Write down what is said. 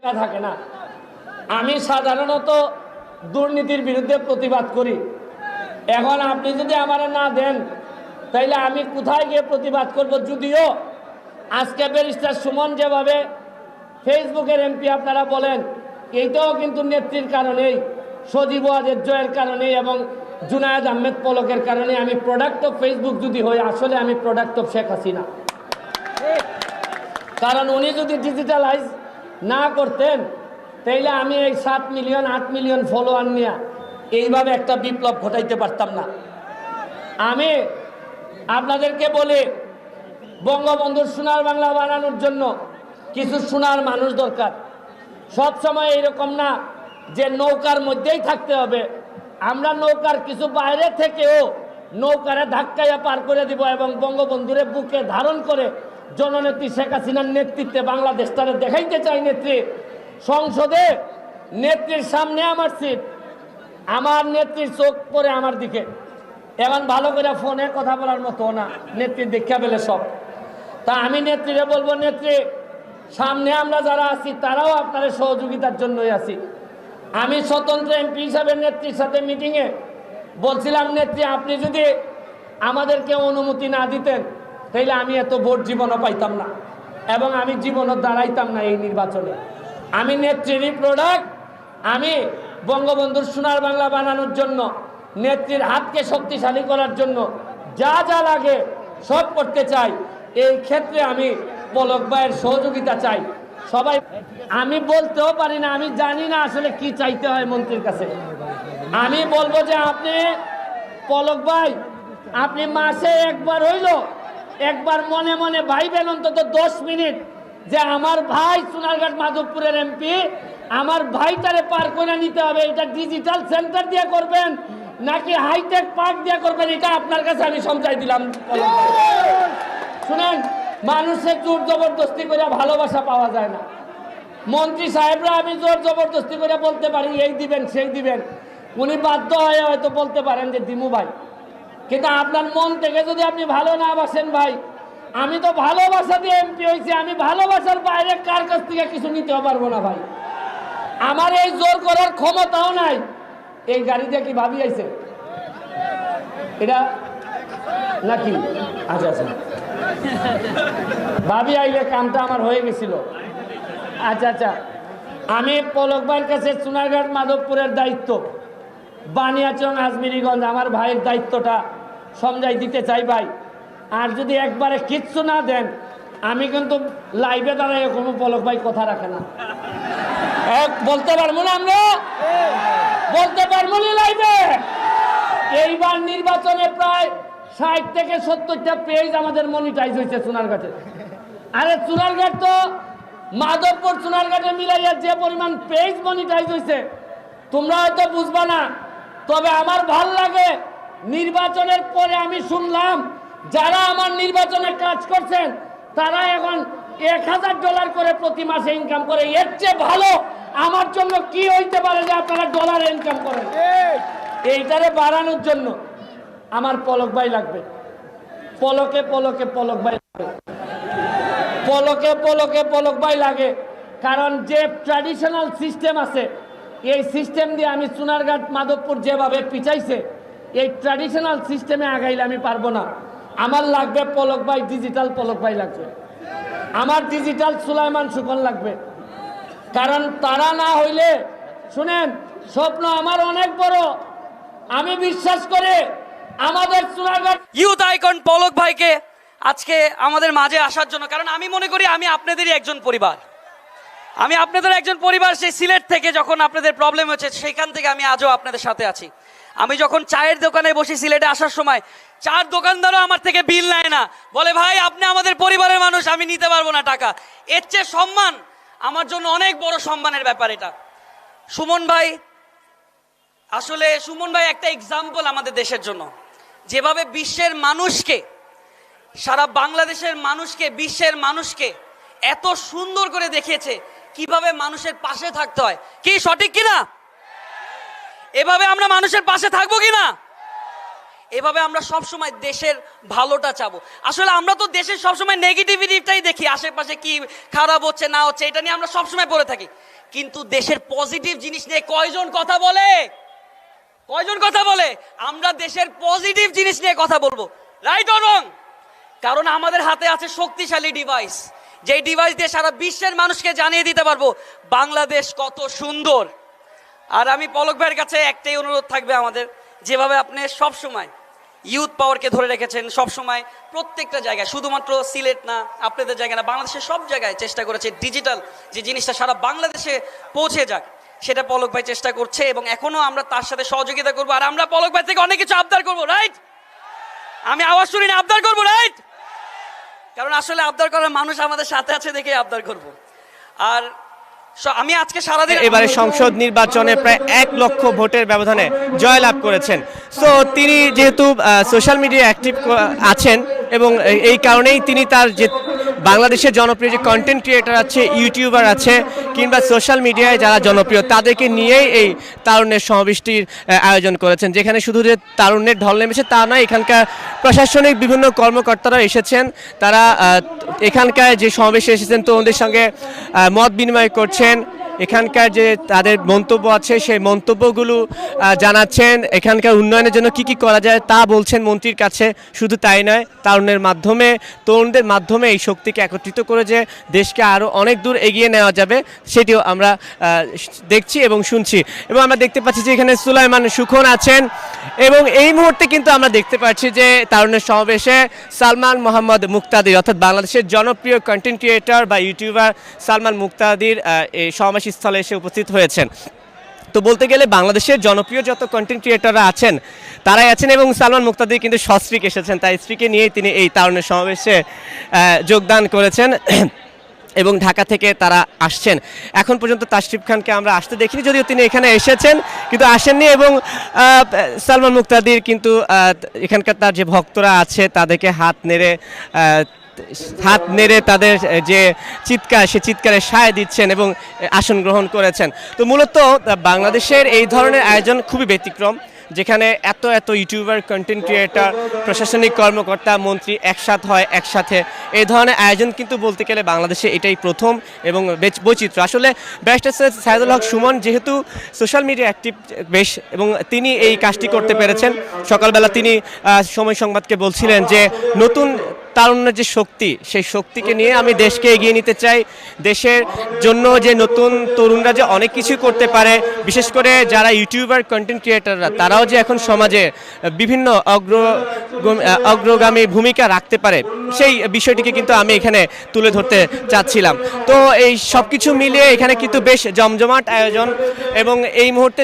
থাকে না। আমি সাধারণত দুর্নীতির বিরুদ্ধে প্রতিবাদ করি। এখন আপনি যদি আমার না দেন তাইলে আমি কোথায় গিয়ে প্রতিবাদ করব? যদিও আজকে ব্যারিস্টার সুমন যেভাবে ফেসবুকের এমপি আপনারা বলেন, এইটাও কিন্তু নেত্রীর কারণেই, সজীব ওয়াজের জয়ের কারণেই এবং জুনায়েদ আহমেদ পলকের কারণে আমি প্রোডাক্ট অফ ফেসবুক যদি হই, আসলে আমি প্রোডাক্ট অফ শেখ হাসিনা। কারণ উনি যদি ডিজিটালাইজ না করতেন তাইলে আমি এই 7 মিলিয়ন 8 মিলিয়ন ফলোয়ার নিয়ে এইভাবে একটা বিপ্লব ঘটাইতে পারতাম না। আমি আপনাদেরকে বলি, বঙ্গবন্ধুর সোনার বাংলা বানানোর জন্য কিছু সোনার মানুষ দরকার। সব সময় এইরকম না যে নৌকার মধ্যেই থাকতে হবে। আমরা নৌকার কিছু বাইরে থেকেও নৌকারে ধাক্কাইয়া পার করে দিব এবং বঙ্গবন্ধুরে বুকে ধারণ করে জননেত্রী শেখ হাসিনার নেতৃত্বে বাংলাদেশটারে দেখাইতে চাই। নেত্রী সংসদে, নেত্রীর সামনে আমার সিট, আমার নেত্রীর চোখ পড়ে আমার দিকে। এখন ভালো করে ফোনে কথা বলার মতো না, নেত্রীর দেখা পেলে সব। তা আমি নেত্রীরে বলবো, নেত্রী সামনে আমরা যারা আছি তারাও আপনার সহযোগিতার জন্যই আছি। আমি স্বতন্ত্র এমপি হিসাবে নেত্রীর সাথে মিটিংয়ে বলছিলাম, নেত্রী আপনি যদি আমাদেরকে অনুমতি না দিতেন তাইলে আমি এত ভোট জীবনও পাইতাম না এবং আমি জীবনও দাঁড়াইতাম না এই নির্বাচনে। আমি নেত্রীরই প্রোডাক্ট। আমি বঙ্গবন্ধুর সোনার বাংলা বানানোর জন্য, নেত্রীর হাতকে শক্তিশালী করার জন্য যা যা লাগে সব করতে চাই। এই ক্ষেত্রে আমি পলক ভাইয়ের সহযোগিতা চাই। সবাই, আমি বলতেও পারি না, আমি জানি না আসলে কি চাইতে হয় মন্ত্রীর কাছে। আমি বলবো যে আপনি পলক ভাই, আপনি মাসে একবার হইল একবার মনে মনে ভাইবেন অন্তত 10 মিনিট যে আমার ভাই সোনারঘাট মাধবপুরের এমপি, আমার ভাইটারে পার করে নিতে হবে। এটা ডিজিটাল সেন্টার দিয়ে করবেন নাকি হাইটেক পার্ক দিয়ে করবেন, এটা আপনার কাছে আমি সমঝাই দিলাম। শুনেন, মানুষের জোর জবরদস্তি করে ভালোবাসা পাওয়া যায় না। মন্ত্রী সাহেবরা আমি জোর জবরদস্তি করে বলতে পারি এই দিবেন সেই দিবেন, উনি বাধ্য হয়ে হয়তো বলতে পারেন যে দিমু ভাই, কিন্তু আপনার মন থেকে যদি আপনি ভালো না বাসেন ভাই, আমি তো ভালোবাসা দিয়ে এমপি হয়েছি, আমি ভালোবাসার বাইরে কার কাছ থেকে কিছু নিতে পারবো না ভাই। আমার এই জোর করার ক্ষমতাও নাই। এই গাড়ি দিয়ে কি ভাবি আইছে এটা নাকি? আচ্ছা আচ্ছা, ভাবি আইলে কামটা আমার হয়ে গেছিল। আচ্ছা আচ্ছা, আমি পলক ভাইয়ের কাছে সোনারঘাট মাধবপুরের দায়িত্ব, বানিয়াচং আজমিরিগঞ্জ আমার ভাইয়ের দায়িত্বটা সমঝাই দিতে চাই ভাই। আর যদি একবারে কিচ্ছু না দেন, আমি কিন্তু লাইভে দাঁড়াই কোনো পলক ভাই কথা রাখে না। বলতে পারবো না, আমরা বলতে পারবো না লাইভে। এইবার নির্বাচনে প্রায় 60 থেকে 70টা পেজ আমাদের মনিটাইজ হয়েছে সোনারঘাটে। আরে সোনারঘাট তো মাধবপুর সোনারঘাটে মিলাইয়া যে পরিমাণ পেজ মনিটাইজ হয়েছে তোমরা হয়তো বুঝবা না। তবে আমার ভাল লাগে, নির্বাচনের পরে আমি শুনলাম যারা আমার নির্বাচনে কাজ করছেন তারা এখন $1000 করে প্রতি মাসে ইনকাম করে। এর চেয়ে ভালো আমার জন্য কি হইতে পারে যে আপনারা ডলারে ইনকাম করেন? এইটারে বাড়ানোর জন্য আমার পলক ভাই লাগবে। পলকে পলকে পলক ভাই লাগবে, পলকে পলকে পলক ভাই লাগে। কারণ যে ট্র্যাডিশনাল সিস্টেম আছে, এই সিস্টেম দিয়ে আমি সোনারঘাট মাধবপুর যেভাবে পিছাইছে, এই ট্র্যাডিশনাল সিস্টেমে আগাইলে আমি পারবো না। আমার লাগবে পলক ভাই, ডিজিটাল পলক ভাই লাগবে, আমার ডিজিটাল সুলাইমান সুকন লাগবে। কারণ তারা না হইলে, শুনেন, স্বপ্ন আমার অনেক বড়। আমি বিশ্বাস করে আমাদের সোনারঘাট ইউথ আইকন পলক ভাইকে আজকে আমাদের মাঝে আসার জন্য, কারণ আমি মনে করি আমি আপনাদেরই একজন পরিবার, আমি আপনাদের একজন পরিবার। সেই সিলেট থেকে যখন আপনাদের প্রবলেম হচ্ছে সেখান থেকে আমি আজও আপনাদের সাথে আছি। আমি যখন চায়ের দোকানে বসি সিলেটে আসার সময়, চার দোকানদারও আমার থেকে বিল নেয় না, বলে ভাই আপনি আমাদের পরিবারের মানুষ, আমি নিতে পারবো না টাকা। এর চেয়ে সম্মান আমার জন্য অনেক বড় সম্মানের ব্যাপার এটা। সুমন ভাই, আসলে সুমন ভাই একটা এক্সাম্পল আমাদের দেশের জন্য, যেভাবে বিশ্বের মানুষকে, সারা বাংলাদেশের মানুষকে, বিশ্বের মানুষকে এত সুন্দর করে দেখিয়েছে কিভাবে মানুষের পাশে থাকতে হয়। কি সঠিক কিনা? এভাবে আমরা মানুষের পাশে থাকবো কিনা? এভাবে আমরা সব সময় দেশের ভালোটা চাবো। আসলে আমরা তো দেশের সবসময় নেগেটিভিটিটাই দেখি, আশেপাশে কি খারাপ হচ্ছে না হচ্ছে এটা নিয়ে আমরা সবসময় পড়ে থাকি, কিন্তু দেশের পজিটিভ জিনিস নিয়ে কয়জন কথা বলে? কয়জন কথা বলে? আমরা দেশের পজিটিভ জিনিস নিয়ে কথা বলবো, রাইট অর রং? কারণ আমাদের হাতে আছে শক্তিশালী ডিভাইস, যেই ডিভাইস দিয়ে সারা বিশ্বের মানুষকে জানিয়ে দিতে পারবো বাংলাদেশ কত সুন্দর। আর আমি পলক ভাইয়ের কাছে একটাই অনুরোধ থাকবে আমাদের, যেভাবে আপনি সব সময় ইউথ পাওয়ারকে ধরে রেখেছেন, সব সময় প্রত্যেকটা জায়গায়, শুধুমাত্র সিলেট না, আপনাদের জায়গায় না, বাংলাদেশের সব জায়গায় চেষ্টা করেছে ডিজিটাল যে জিনিসটা সারা বাংলাদেশে পৌঁছে যাক, সেটা পলক ভাই চেষ্টা করছে এবং এখনো আমরা তার সাথে সহযোগিতা করবো। আর আমরা পলক ভাই থেকে অনেক কিছু আবদার করবো, রাইট? আমি আওয়াজ শুনি না, আবদার করবো, রাইট? কারণ আসলে আবদার করার মানুষ আমাদের সাথে আছে দেখে আবদার করব। আর আমি আজকে সারাদিন এবারে সংসদ নির্বাচনে প্রায় 1 লক্ষ ভোটের ব্যবধানে জয়লাভ করেছেন। সো তিনি যেহেতু সোশ্যাল মিডিয়া অ্যাক্টিভ আছেন এবং এই কারণেই তিনি তার যে বাংলাদেশের জনপ্রিয় যে কন্টেন্ট ক্রিয়েটর আছে, ইউটিউবার আছে, কিংবা সোশ্যাল মিডিয়ায় যারা জনপ্রিয় তাদেরকে নিয়েই এই তারুণ্যের সমাবেশটির আয়োজন করেছেন, যেখানে শুধু যে তারুণ্যের ঢল নেমেছে তা নয়, এখানকার প্রশাসনিক বিভিন্ন কর্মকর্তারা এসেছেন। তারা এখানকার যে সমাবেশে এসেছেন তরুণদের সঙ্গে মত বিনিময় করছেন, এখানকার যে তাদের মন্তব্য আছে সেই মন্তব্যগুলো জানাচ্ছেন, এখানকার উন্নয়নের জন্য কি কি করা যায় তা বলছেন মন্ত্রীর কাছে। শুধু তাই নয়, তারুণের মাধ্যমে, তরুণদের মাধ্যমে এই শক্তিকে একত্রিত করে যে দেশকে আরও অনেক দূর এগিয়ে নেওয়া যাবে সেটিও আমরা দেখছি এবং শুনছি। এবং আমরা দেখতে পাচ্ছি যে এখানে সুলাইমান সুখন আছেন এবং এই মুহূর্তে কিন্তু আমরা দেখতে পাচ্ছি যে তারুণের সমাবেশে সালমান মোহাম্মদ মুক্তাদির, অর্থাৎ বাংলাদেশের জনপ্রিয় কন্টেন্ট ক্রিয়েটর বা ইউটিউবার সালমান মুক্তাদির এই সমাবেশস্থলে এসে উপস্থিত হয়েছেন। তো বলতে গেলে বাংলাদেশের জনপ্রিয় যত কন্টেন্ট ক্রিয়েটররা আছেন তারাই আছেন এবং সালমান মুক্তাদির কিন্তু সস্ত্রীক এসেছেন, তাই স্ত্রীকে নিয়েই তিনি এই তারুণের সমাবেশে যোগদান করেছেন এবং ঢাকা থেকে তারা আসছেন। এখন পর্যন্ত তাশরিফ খানকে আমরা আসতে দেখিনি, যদিও তিনি এখানে এসেছেন কিন্তু আসেননি। এবং সালমান মুক্তাদির কিন্তু এখানকার তার যে ভক্তরা আছে তাদেরকে হাত নেড়ে তাদের যে চিৎকার, সে চিৎকারে সায় দিচ্ছেন এবং আসন গ্রহণ করেছেন। তো মূলত বাংলাদেশের এই ধরনের আয়োজন খুবই ব্যতিক্রম, যেখানে এত ইউটিউবার, কন্টেন্ট ক্রিয়েটর, প্রশাসনিক কর্মকর্তা, মন্ত্রী একসাথে এই ধরনের আয়োজন কিন্তু বলতে গেলে বাংলাদেশে এটাই প্রথম এবং বৈচিত্র্য। আসলে ব্যারিস্টার সৈয়দ সাইদুল হক সুমন যেহেতু সোশ্যাল মিডিয়া অ্যাক্টিভ বেশ, এবং তিনি এই কাজটি করতে পেরেছেন। সকালবেলা তিনি সময় সংবাদকে বলছিলেন যে নতুন তারুণ্যের যে শক্তি, সেই শক্তিকে নিয়ে আমি দেশকে এগিয়ে নিতে চাই। দেশের জন্য যে নতুন তরুণরা যে অনেক কিছু করতে পারে, বিশেষ করে যারা ইউটিউবার, কন্টেন্ট ক্রিয়েটররা, তারাও যে এখন সমাজে বিভিন্ন অগ্রগামী ভূমিকা রাখতে পারে, সেই বিষয়টিকে কিন্তু আমি এখানে তুলে ধরতে চাচ্ছিলাম। তো এই সব কিছু মিলিয়ে এখানে কিন্তু বেশ জমজমাট আয়োজন এবং এই মুহূর্তে